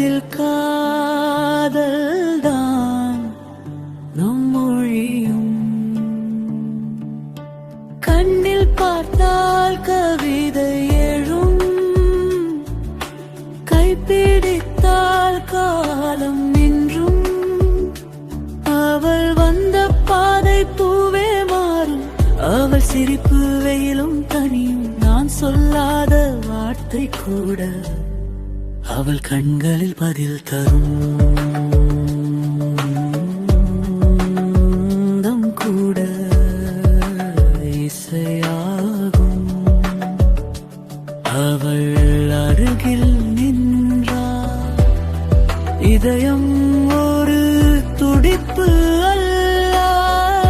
அதில் காதல்தான் நம் மொழியும். கண்ணில் பார்த்தால் கவிதை எழும், கைப்பிடித்தால் காலம் நின்றும். அவள் வந்த பாதை பூவே மாறும், அவள் சிரிப்பு வெயிலும் தனியும். நான் சொல்லாத வார்த்தை கூட அவள் கண்களில் பதில் தரும் கூட இசையாகும். அவள் அருகில் நின்றார், இதயம் ஒரு துடிப்பு அல்லாலம்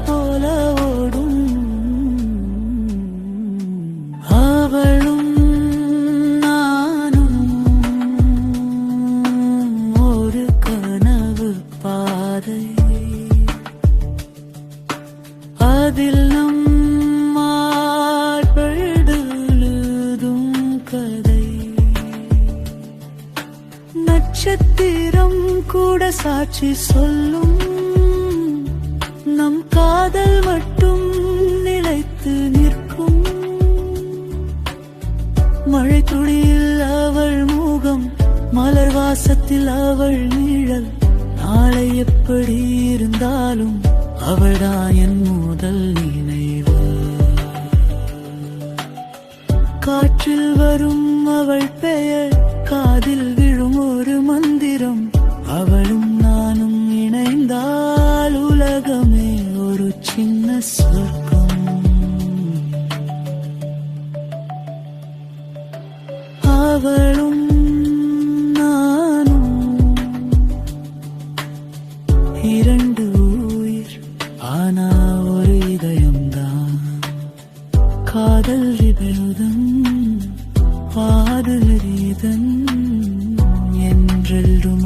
போல ஓடும். அவளும் அதில் நம்மால் எழுதும் கதை. நட்சத்திரம் கூட சாட்சி சொல்லும், நம் காதல் மட்டும் நிலைத்து நிற்கும். மழை துளியில் அவள் முகம், மலர் வாசத்தில் அவள் நிழல். நாளை எப்படி இருந்தாலும் அவள்தான் என் முதல் நினைவு. காற்றில் வரும் அவள் பெயர், காதில் விழும் ஒரு மந்திரம். அவளும் நானும் இணைந்தால் உலகமே ஒரு சின்ன சொர்க்கம். அவளும் இரண்டு உயிர், ஆனா ஒரு இதயம்தான். காதல் விபேதம், காதல் ரீதன் என்றெல்லும்